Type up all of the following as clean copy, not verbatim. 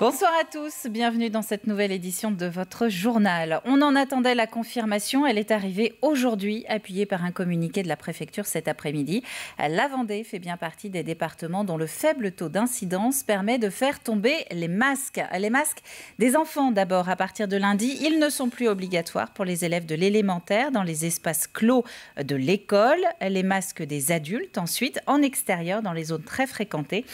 Bonsoir à tous, bienvenue dans cette nouvelle édition de votre journal. On en attendait la confirmation, elle est arrivée aujourd'hui, appuyée par un communiqué de la préfecture cet après-midi. La Vendée fait bien partie des départements dont le faible taux d'incidence permet de faire tomber les masques. Les masques des enfants d'abord, à partir de lundi, ils ne sont plus obligatoires pour les élèves de l'élémentaire dans les espaces clos de l'école. Les masques des adultes ensuite, en extérieur dans les zones très fréquentées.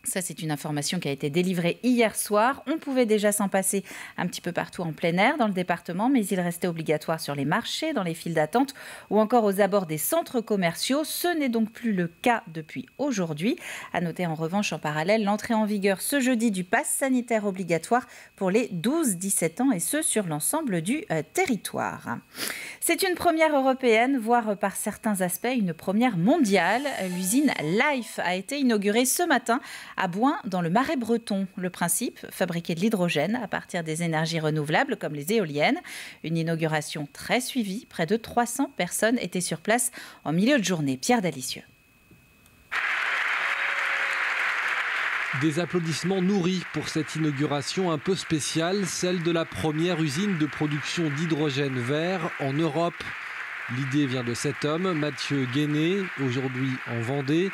Ça, c'est une information qui a été délivrée hier soir. On pouvait déjà s'en passer un petit peu partout en plein air dans le département, mais il restait obligatoire sur les marchés, dans les files d'attente ou encore aux abords des centres commerciaux. Ce n'est donc plus le cas depuis aujourd'hui. À noter en revanche en parallèle l'entrée en vigueur ce jeudi du pass sanitaire obligatoire pour les 12-17 ans et ce sur l'ensemble du territoire. C'est une première européenne, voire par certains aspects une première mondiale. L'usine Life a été inaugurée ce matin à Boin, dans le Marais breton. Le principe, fabriquer de l'hydrogène à partir des énergies renouvelables comme les éoliennes. Une inauguration très suivie. Près de 300 personnes étaient sur place en milieu de journée. Pierre Dalicieux. Des applaudissements nourris pour cette inauguration un peu spéciale, celle de la première usine de production d'hydrogène vert en Europe. L'idée vient de cet homme, Mathieu Guéné, aujourd'hui en Vendée.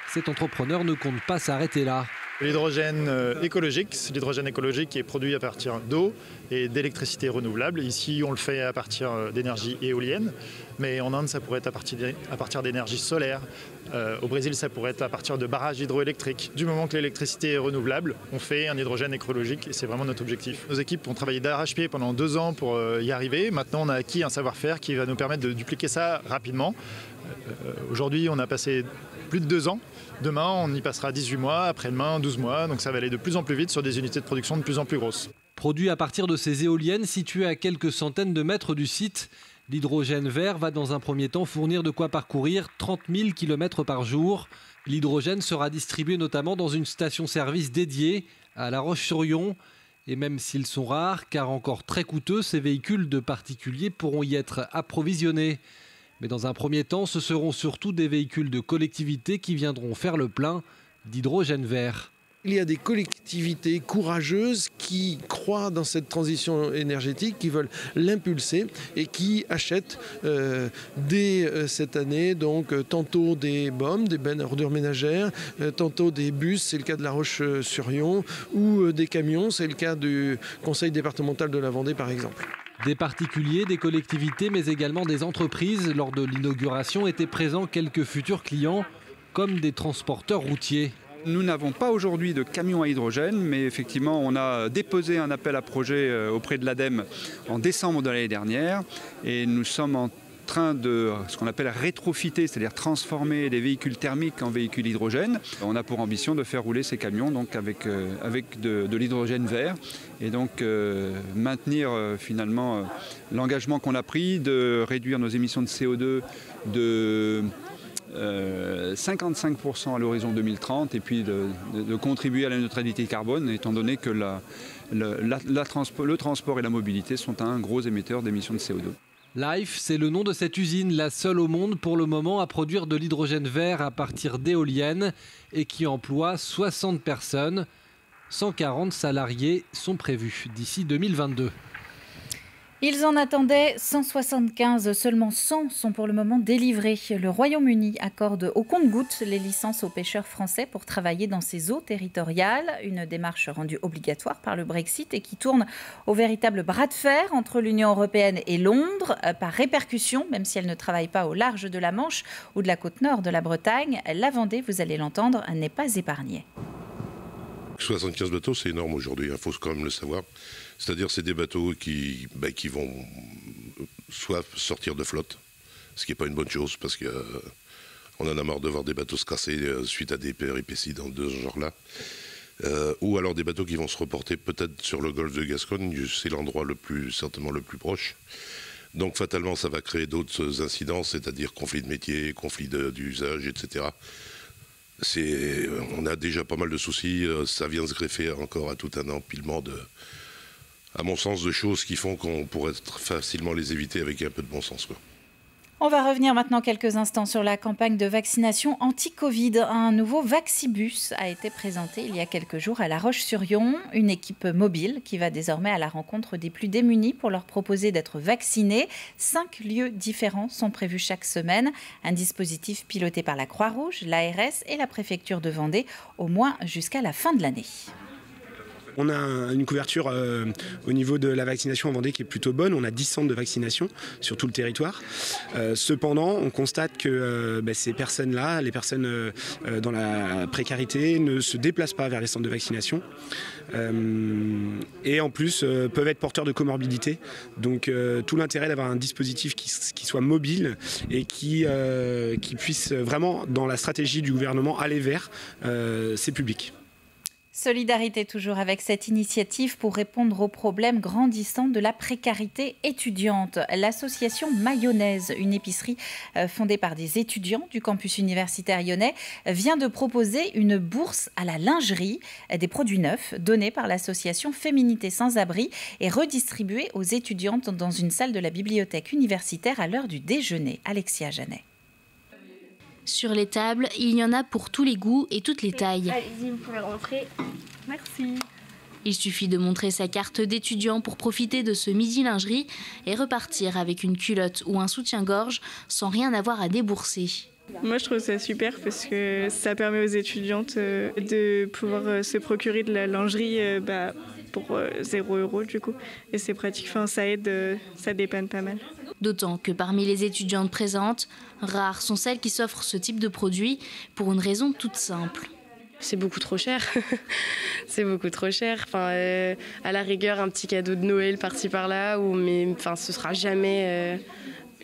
Cet entrepreneur ne compte pas s'arrêter là. L'hydrogène écologique, c'est l'hydrogène écologique qui est produit à partir d'eau et d'électricité renouvelable. Ici, on le fait à partir d'énergie éolienne, mais en Inde, ça pourrait être à partir d'énergie solaire. Au Brésil, ça pourrait être à partir de barrages hydroélectriques. Du moment que l'électricité est renouvelable, on fait un hydrogène écologique et c'est vraiment notre objectif. Nos équipes ont travaillé d'arrache-pied pendant 2 ans pour y arriver. Maintenant, on a acquis un savoir-faire qui va nous permettre de dupliquer ça rapidement. Aujourd'hui, on a passé plus de 2 ans. Demain, on y passera 18 mois, après-demain 12 mois, donc ça va aller de plus en plus vite sur des unités de production de plus en plus grosses. Produit à partir de ces éoliennes situées à quelques centaines de mètres du site, l'hydrogène vert va dans un premier temps fournir de quoi parcourir 30 000 km par jour. L'hydrogène sera distribué notamment dans une station-service dédiée à La Roche-sur-Yon. Et même s'ils sont rares, car encore très coûteux, ces véhicules de particuliers pourront y être approvisionnés. Mais dans un premier temps, ce seront surtout des véhicules de collectivités qui viendront faire le plein d'hydrogène vert. Il y a des collectivités courageuses qui croient dans cette transition énergétique, qui veulent l'impulser et qui achètent dès cette année donc tantôt des BOM, des bennes à ordures ménagères, tantôt des bus, c'est le cas de La Roche-sur-Yon, ou des camions, c'est le cas du conseil départemental de la Vendée par exemple. Des particuliers, des collectivités, mais également des entreprises. Lors de l'inauguration étaient présents quelques futurs clients, comme des transporteurs routiers. Nous n'avons pas aujourd'hui de camions à hydrogène, mais effectivement, on a déposé un appel à projet auprès de l'ADEME en décembre de l'année dernière. Et nous sommes en train de ce qu'on appelle rétrofiter, c'est-à-dire transformer les véhicules thermiques en véhicules hydrogène. On a pour ambition de faire rouler ces camions donc avec de l'hydrogène vert et donc maintenir finalement l'engagement qu'on a pris de réduire nos émissions de CO2 de 55% à l'horizon 2030 et puis de contribuer à la neutralité carbone étant donné que le transport et la mobilité sont un gros émetteur d'émissions de CO2. Life, c'est le nom de cette usine, la seule au monde pour le moment à produire de l'hydrogène vert à partir d'éoliennes et qui emploie 60 personnes. 140 salariés sont prévus d'ici 2022. Ils en attendaient 175, seulement 100 sont pour le moment délivrés. Le Royaume-Uni accorde au compte-gouttes les licences aux pêcheurs français pour travailler dans ses eaux territoriales. Une démarche rendue obligatoire par le Brexit et qui tourne au véritable bras de fer entre l'Union européenne et Londres. Par répercussion, même si elle ne travaille pas au large de la Manche ou de la côte nord de la Bretagne, la Vendée, vous allez l'entendre, n'est pas épargnée. 75 bateaux, c'est énorme aujourd'hui, il faut quand même le savoir. C'est-à-dire c'est des bateaux qui vont soit sortir de flotte, ce qui n'est pas une bonne chose parce qu'on en a marre de voir des bateaux se casser suite à des péripéties dans ce genre-là. Ou alors des bateaux qui vont se reporter peut-être sur le golfe de Gascogne, c'est l'endroit certainement le plus proche. Donc fatalement ça va créer d'autres incidents, c'est-à-dire conflits de métier, conflits d'usage, etc. On a déjà pas mal de soucis, ça vient se greffer encore à tout un empilement à mon sens, de choses qui font qu'on pourrait facilement les éviter avec un peu de bon sens, quoi. On va revenir maintenant quelques instants sur la campagne de vaccination anti-Covid. Un nouveau Vaccibus a été présenté il y a quelques jours à La Roche-sur-Yon. Une équipe mobile qui va désormais à la rencontre des plus démunis pour leur proposer d'être vaccinés. 5 lieux différents sont prévus chaque semaine. Un dispositif piloté par la Croix-Rouge, l'ARS et la préfecture de Vendée, au moins jusqu'à la fin de l'année. On a une couverture au niveau de la vaccination en Vendée qui est plutôt bonne. On a 10 centres de vaccination sur tout le territoire. Cependant, on constate que ces personnes-là, les personnes dans la précarité, ne se déplacent pas vers les centres de vaccination. Et en plus, peuvent être porteurs de comorbidité. Donc tout l'intérêt d'avoir un dispositif qui soit mobile et qui puisse vraiment, dans la stratégie du gouvernement, aller vers ces publics. Solidarité toujours avec cette initiative pour répondre aux problèmes grandissants de la précarité étudiante. L'association Mayonnaise, une épicerie fondée par des étudiants du campus universitaire lyonnais, vient de proposer une bourse à la lingerie, des produits neufs donnés par l'association Féminité sans abri et redistribués aux étudiantes dans une salle de la bibliothèque universitaire à l'heure du déjeuner. Alexia Janet. Sur les tables, il y en a pour tous les goûts et toutes les tailles. Allez-y, vous pouvez rentrer. Merci. Il suffit de montrer sa carte d'étudiant pour profiter de ce midi lingerie et repartir avec une culotte ou un soutien-gorge sans rien avoir à débourser. Moi, je trouve ça super parce que ça permet aux étudiantes de pouvoir se procurer de la lingerie pour 0 € du coup. Et c'est pratique, ça aide, ça dépanne pas mal. D'autant que parmi les étudiantes présentes, rares sont celles qui s'offrent ce type de produit pour une raison toute simple. C'est beaucoup trop cher. C'est beaucoup trop cher. À la rigueur, un petit cadeau de Noël par-ci par-là, mais ce sera jamais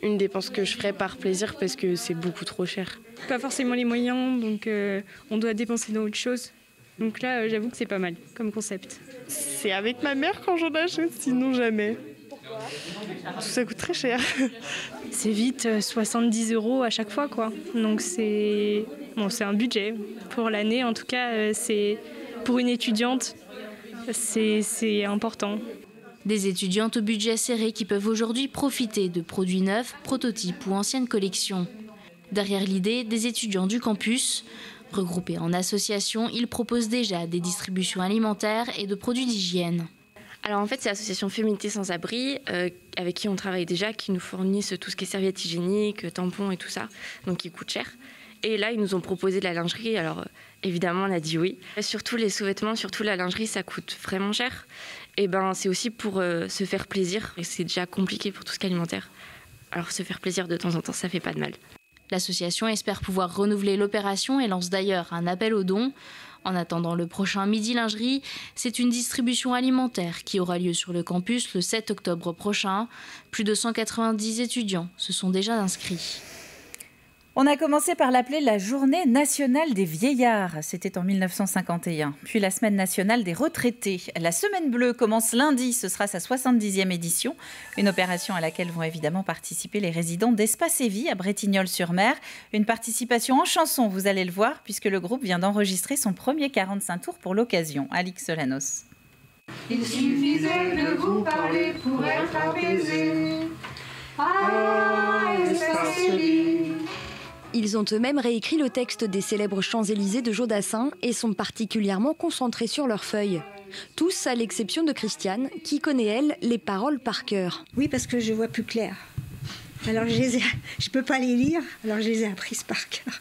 une dépense que je ferai par plaisir parce que c'est beaucoup trop cher. Pas forcément les moyens, donc on doit dépenser dans autre chose. Donc là, j'avoue que c'est pas mal comme concept. C'est avec ma mère quand j'en achète, sinon jamais. Tout ça coûte très cher. C'est vite 70 € à chaque fois, quoi. Donc c'est un budget. Pour l'année, en tout cas, pour une étudiante, c'est important. Des étudiantes au budget serré qui peuvent aujourd'hui profiter de produits neufs, prototypes ou anciennes collections. Derrière l'idée, des étudiants du campus, regroupés en associations, ils proposent déjà des distributions alimentaires et de produits d'hygiène. Alors en fait, c'est l'association Féminité sans abri, avec qui on travaille déjà, qui nous fournissent tout ce qui est serviettes hygiéniques, tampons et tout ça, donc qui coûte cher. Et là, ils nous ont proposé de la lingerie, alors évidemment, on a dit oui. Surtout les sous-vêtements, surtout la lingerie, ça coûte vraiment cher. Et c'est aussi pour se faire plaisir, et c'est déjà compliqué pour tout ce qui est alimentaire. Alors se faire plaisir de temps en temps, ça fait pas de mal. L'association espère pouvoir renouveler l'opération et lance d'ailleurs un appel aux dons. En attendant le prochain Midi Lingerie, c'est une distribution alimentaire qui aura lieu sur le campus le 7 octobre prochain. Plus de 190 étudiants se sont déjà inscrits. On a commencé par l'appeler la Journée nationale des vieillards. C'était en 1951. Puis la Semaine nationale des retraités. La Semaine bleue commence lundi. Ce sera sa 70e édition. Une opération à laquelle vont évidemment participer les résidents d'Espace et Vie à Bretignolles-sur-Mer. Une participation en chanson, vous allez le voir, puisque le groupe vient d'enregistrer son premier 45 tours pour l'occasion. Alix Solanos. Il suffisait de vous parler pour être apaisé. Ah, Espace et Vie. Ils ont eux-mêmes réécrit le texte des célèbres Champs-Élysées de Jodassin et sont particulièrement concentrés sur leurs feuilles. Tous, à l'exception de Christiane, qui connaît, elle, les paroles par cœur. Oui, parce que je vois plus clair. Alors je peux pas les lire, alors je les ai apprises par cœur.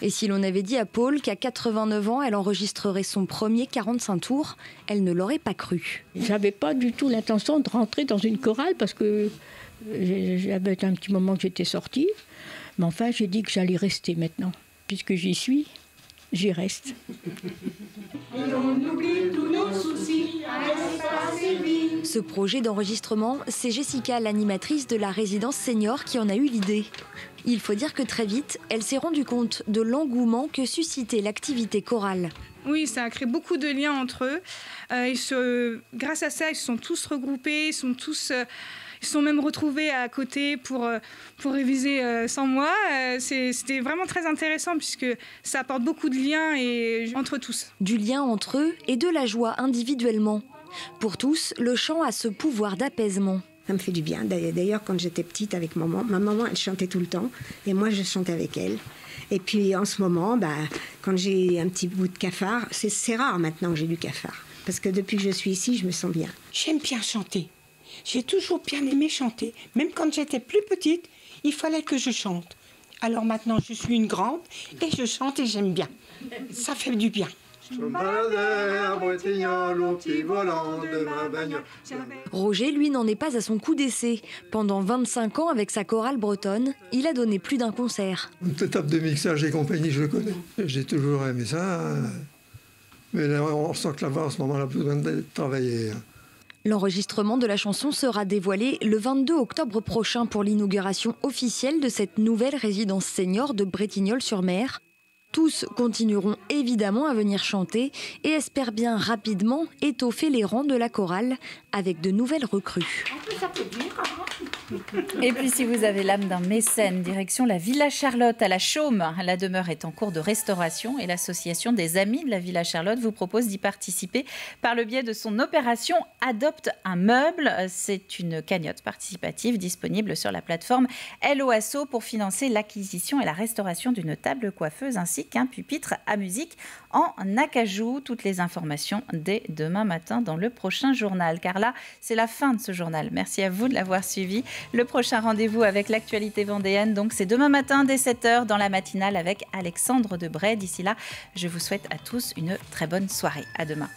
Et si l'on avait dit à Paul qu'à 89 ans, elle enregistrerait son premier 45 tours, elle ne l'aurait pas cru. J'avais pas du tout l'intention de rentrer dans une chorale parce que j'avais un petit moment que j'étais sortie. Mais enfin, j'ai dit que j'allais rester maintenant. Puisque j'y suis, j'y reste. Et on oublie tous nos soucis à Espace et Vie. Ce projet d'enregistrement, c'est Jessica, l'animatrice de la résidence senior, qui en a eu l'idée. Il faut dire que très vite, elle s'est rendue compte de l'engouement que suscitait l'activité chorale. Oui, ça a créé beaucoup de liens entre eux. Grâce à ça, ils se sont tous regroupés, ils sont même retrouvés à côté pour réviser sans moi. C'était vraiment très intéressant puisque ça apporte beaucoup de liens entre tous. Du lien entre eux et de la joie individuellement. Pour tous, le chant a ce pouvoir d'apaisement. Ça me fait du bien. D'ailleurs, quand j'étais petite avec maman, ma maman, elle chantait tout le temps. Et moi, je chantais avec elle. Et puis, en ce moment, quand j'ai un petit bout de cafard, c'est rare maintenant que j'ai du cafard. Parce que depuis que je suis ici, je me sens bien. J'aime bien chanter. J'ai toujours bien aimé chanter. Même quand j'étais plus petite, il fallait que je chante. Alors maintenant, je suis une grande et je chante et j'aime bien. Ça fait du bien. Roger, lui, n'en est pas à son coup d'essai. Pendant 25 ans, avec sa chorale bretonne, il a donné plus d'un concert. Toute étape de mixage et compagnie, je le connais. J'ai toujours aimé ça. Mais là, on sent que là-bas, en ce moment, on a besoin d'être travaillé. L'enregistrement de la chanson sera dévoilé le 22 octobre prochain pour l'inauguration officielle de cette nouvelle résidence senior de Bretignolles-sur-Mer. Tous continueront évidemment à venir chanter et espèrent bien rapidement étoffer les rangs de la chorale avec de nouvelles recrues. Et puis si vous avez l'âme d'un mécène, direction la Villa Charlotte à la Chaume. La demeure est en cours de restauration et l'association des Amis de la Villa Charlotte vous propose d'y participer par le biais de son opération Adopte un meuble. C'est une cagnotte participative disponible sur la plateforme LOASO pour financer l'acquisition et la restauration d'une table coiffeuse ainsi qu'un pupitre à musique en acajou. Toutes les informations dès demain matin dans le prochain journal. Car là, c'est la fin de ce journal. Merci à vous de l'avoir suivi. Le prochain rendez-vous avec l'actualité vendéenne, donc c'est demain matin dès 7h dans la matinale avec Alexandre Debray. D'ici là, je vous souhaite à tous une très bonne soirée. À demain.